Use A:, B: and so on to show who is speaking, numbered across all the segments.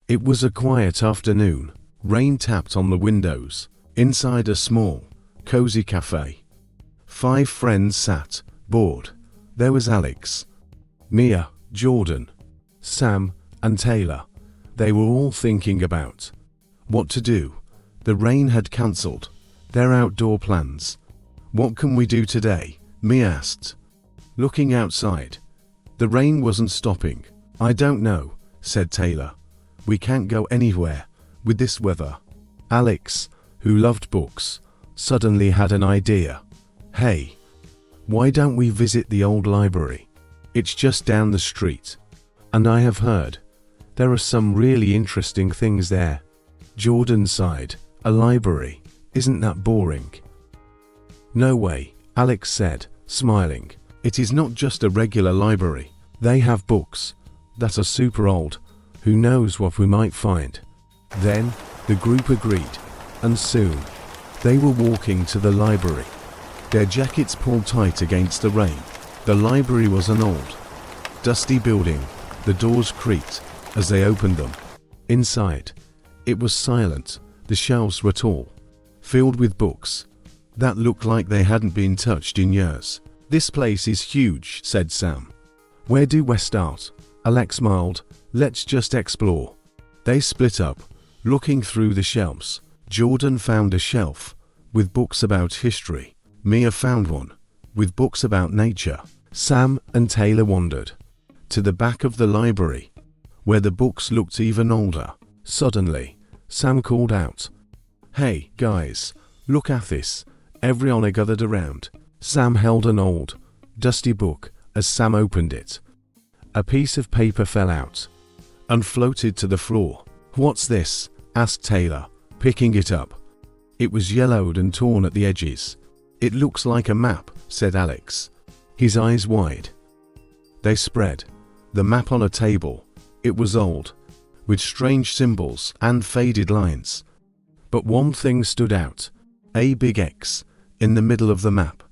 A: It was a quiet afternoon. Rain tapped on the windows, inside a small, cozy cafe. 5 friends sat, bored. There was Alex, Mia, Jordan, Sam, and Taylor. They were all thinking about what to do. The rain had cancelled their outdoor plans. "What can we do today?" Mia asked, looking outside. The rain wasn't stopping. "I don't know," said Taylor. "We can't go anywhere with this weather." Alex, who loved books, suddenly had an idea. "Hey, why don't we visit the old library? It's just down the street. And I have heard there are some really interesting things there." Jordan sighed. "A library? Isn't that boring?" "No way," Alex said, smiling. "It is not just a regular library. They have books that are super old. Who knows what we might find?" Then the group agreed, and soon they were walking to the library, their jackets pulled tight against the rain. The library was an old, dusty building. The doors creaked as they opened them. Inside, it was silent. The shelves were tall, filled with books that looked like they hadn't been touched in years. "This place is huge," said Sam. "Where do we start?" Alex smiled. "Let's just explore." They split up, looking through the shelves. Jordan found a shelf with books about history. Mia found one with books about nature. Sam and Taylor wandered to the back of the library, where the books looked even older. Suddenly, Sam called out, "Hey, guys, look at this." Everyone gathered around. Sam held an old, dusty book. As Sam opened it, a piece of paper fell out and floated to the floor. "What's this?" asked Taylor, picking it up. It was yellowed and torn at the edges. "It looks like a map," said Alex, his eyes wide. They spread the map on a table. It was old, with strange symbols and faded lines. But one thing stood out: a big X in the middle of the map.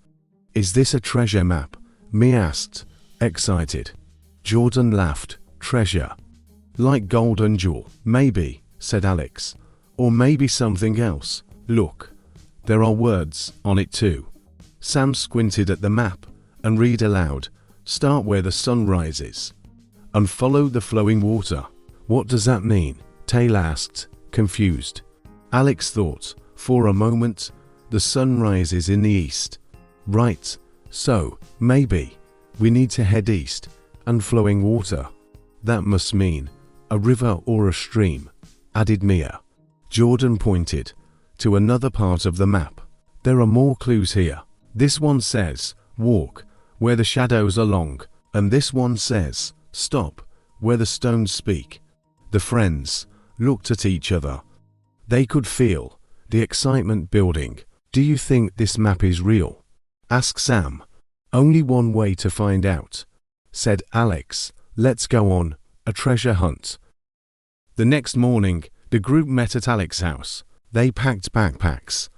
A: "Is this a treasure map?" Mia asked, excited. Jordan laughed. "Treasure? Like gold and jewel?" "Maybe," said Alex. "Or maybe something else. Look, there are words on it too." Sam squinted at the map and read aloud, "Start where the sun rises and follow the flowing water." "What does that mean?" Taylor asked, confused. Alex thought for a moment. The sun rises in the east. Right, so maybe we need to head east. And flowing water, that must mean a river or a stream, added Mia. Jordan pointed to another part of the map. "There are more clues here. This one says, walk where the shadows are long, and this one says, stop where the stones speak." The friends looked at each other. They could feel the excitement building. "Do you think this map is real?" asked Sam. "Only one way to find out," said Alex. "Let's go on a treasure hunt." The next morning, the group met at Alex's house. They packed backpacks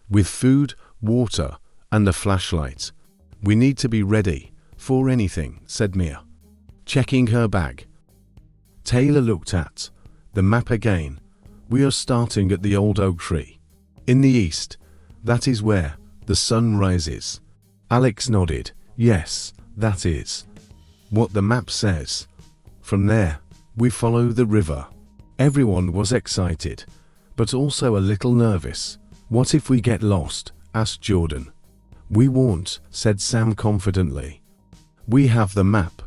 A: with food, water, and a flashlight. "We need to be ready for anything," said Mia, checking her bag. Taylor looked at the map again. "We are starting at the old oak tree in the east. That is where the sun rises." Alex nodded. "Yes, that is what the map says. From there, we follow the river." Everyone was excited, but also a little nervous. "What if we get lost?" asked Jordan. "We won't," said Sam confidently. "We have the map,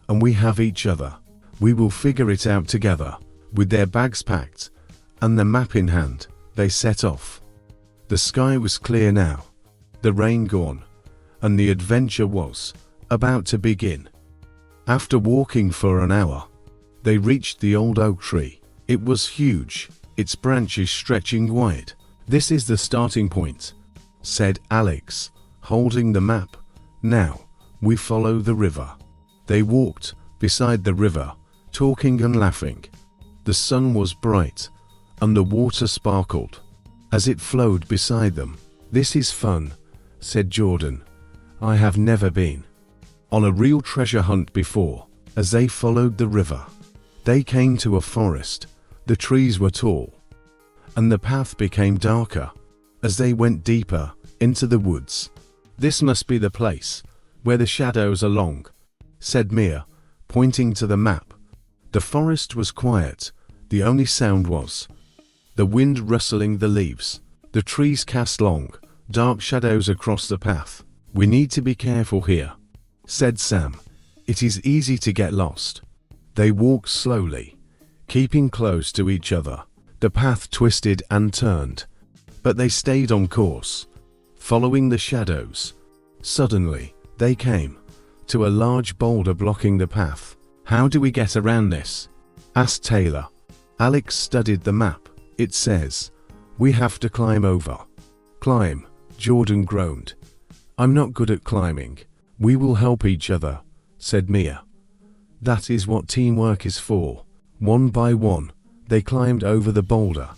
A: and we have each other. We will figure it out together." With their bags packed and the map in hand, they set off. The sky was clear now, the rain gone, and the adventure was about to begin. After walking for an hour, they reached the old oak tree. It was huge, its branches stretching wide. "This is the starting point," said Alex, holding the map. "Now, we follow the river." They walked beside the river, talking and laughing. The sun was bright, and the water sparkled as it flowed beside them. "This is fun," said Jordan. "I have never been on a real treasure hunt before." As they followed the river, they came to a forest The trees were tall, and the path became darker as they went deeper into the woods. "This must be the place where the shadows are long," said Mia, pointing to the map. The forest was quiet. The only sound was the wind rustling the leaves. The trees cast long, dark shadows across the path. "We need to be careful here," said Sam. "It is easy to get lost." They walked slowly, keeping close to each other. The path twisted and turned, but they stayed on course, following the shadows. Suddenly, they came to a large boulder blocking the path. "How do we get around this?" asked Taylor. Alex studied the map. "It says we have to climb over." "Climb," Jordan groaned. "I'm not good at climbing." "We will help each other," said Mia. "That is what teamwork is for." One by one, they climbed over the boulder,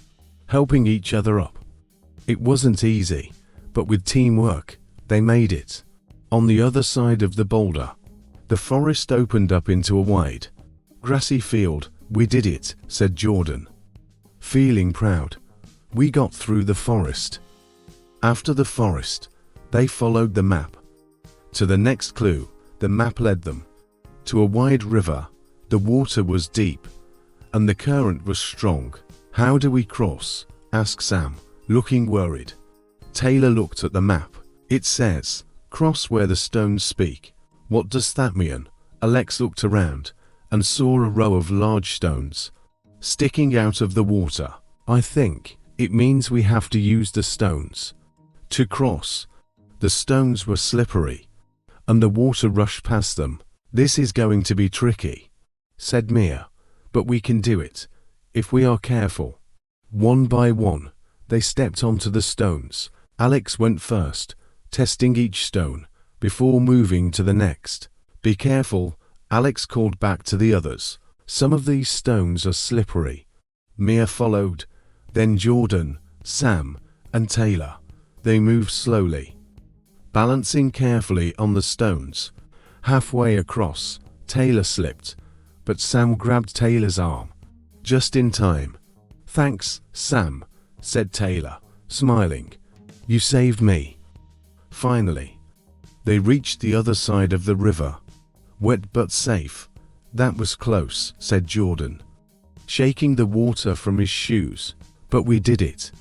A: helping each other up. It wasn't easy, but with teamwork, they made it. On the other side of the boulder, the forest opened up into a wide, grassy field. "We did it," said Jordan, feeling proud. "We got through the forest." After the forest, they followed the map to the next clue. The map led them to a wide river. The water was deep, and the current was strong. "How do we cross?" asked Sam, looking worried. Taylor looked at the map. "It says, cross where the stones speak." "What does that mean?" Alex looked around and saw a row of large stones sticking out of the water. "I think it means we have to use the stones to cross." The stones were slippery, and the water rushed past them. "This is going to be tricky," said Mia, "but we can do it if we are careful." One by one, they stepped onto the stones. Alex went first, testing each stone before moving to the next. "Be careful," Alex called back to the others. "Some of these stones are slippery." Mia followed, then Jordan, Sam, and Taylor. They moved slowly, balancing carefully on the stones. Halfway across, Taylor slipped, but Sam grabbed Taylor's arm just in time. "Thanks, Sam," said Taylor, smiling. "You saved me." Finally, they reached the other side of the river. "Wet but safe." "That was close," said Jordan, shaking the water from his shoes. "But we did it."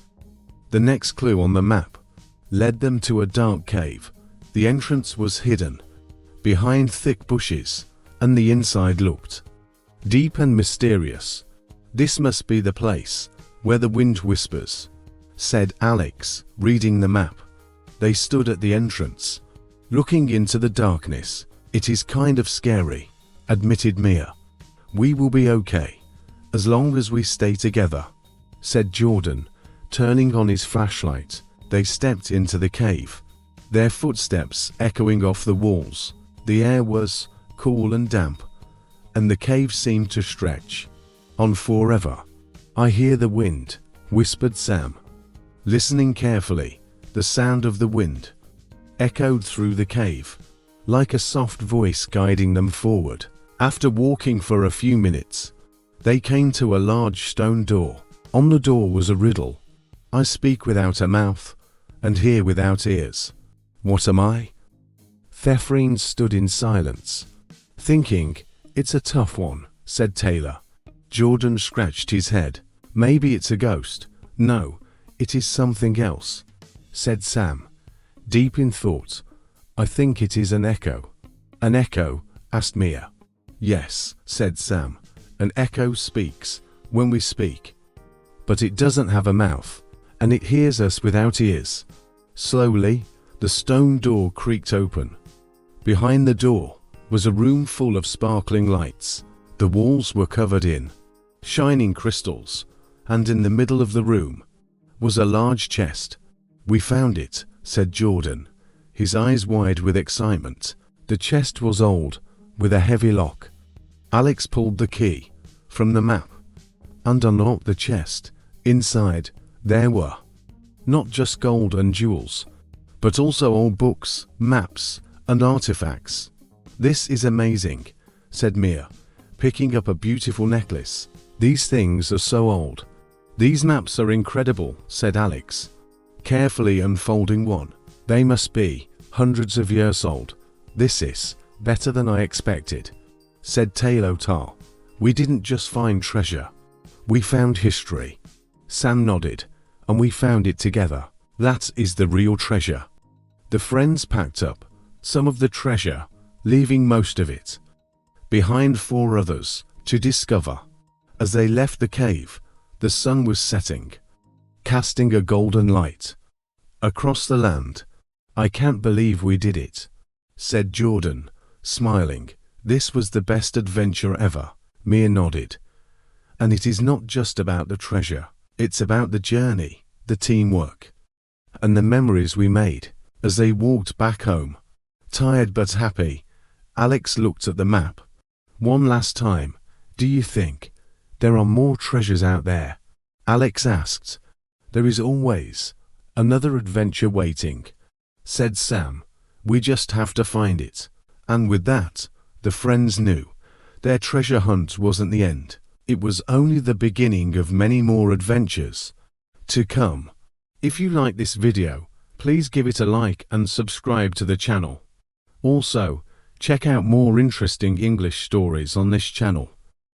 A: The next clue on the map led them to a dark cave. The entrance was hidden behind thick bushes, and the inside looked deep and mysterious. "This must be the place where the wind whispers," said Alex, reading the map. They stood at the entrance, looking into the darkness. "It is kind of scary," admitted Mia. "We will be okay, as long as we stay together," said Jordan, turning on his flashlight. They stepped into the cave, their footsteps echoing off the walls. The air was cool and damp, and the cave seemed to stretch on forever. "I hear the wind," whispered Sam. Listening carefully, the sound of the wind echoed through the cave, like a soft voice guiding them forward. After walking for a few minutes, they came to a large stone door. On the door was a riddle. "I speak without a mouth, and hear without ears. What am I?" Thefreen stood in silence, thinking. "It's a tough one," said Taylor. Jordan scratched his head. "Maybe it's a ghost." "No, it is something else," said Sam, deep in thought. "I think it is an echo." "An echo?" asked Mia. "Yes," said Sam. "An echo speaks when we speak, but it doesn't have a mouth, and it hears us without ears." Slowly, the stone door creaked open. Behind the door was a room full of sparkling lights. The walls were covered in shining crystals, and in the middle of the room was a large chest. "We found it," said Jordan, his eyes wide with excitement. The chest was old, with a heavy lock. Alex pulled the key from the map and unlocked the chest. Inside, there were not just gold and jewels, but also old books, maps, and artifacts. "This is amazing," said Mia, picking up a beautiful necklace. These things are so old. These maps are incredible, said Alex, carefully unfolding one. They must be hundreds of years old. This is better than I expected, said Taylotar. We didn't just find treasure. We found history. Sam nodded. And we found it together. That is the real treasure. The friends packed up some of the treasure, leaving most of it behind for others to discover. As they left the cave, the sun was setting, casting a golden light across the land. I can't believe we did it, said Jordan, smiling. This was the best adventure ever. Mia nodded. And it is not just about the treasure. It's about the journey, the teamwork, and the memories we made. As they walked back home, tired but happy, Alex looked at the map. One last time. Do you think there are more treasures out there? Alex asked. There is always another adventure waiting, said Sam. We just have to find it. And with that, the friends knew their treasure hunt wasn't the end. It was only the beginning of many more adventures to come. If you like this video, please give it a like and subscribe to the channel. Also, check out more interesting English stories on this channel.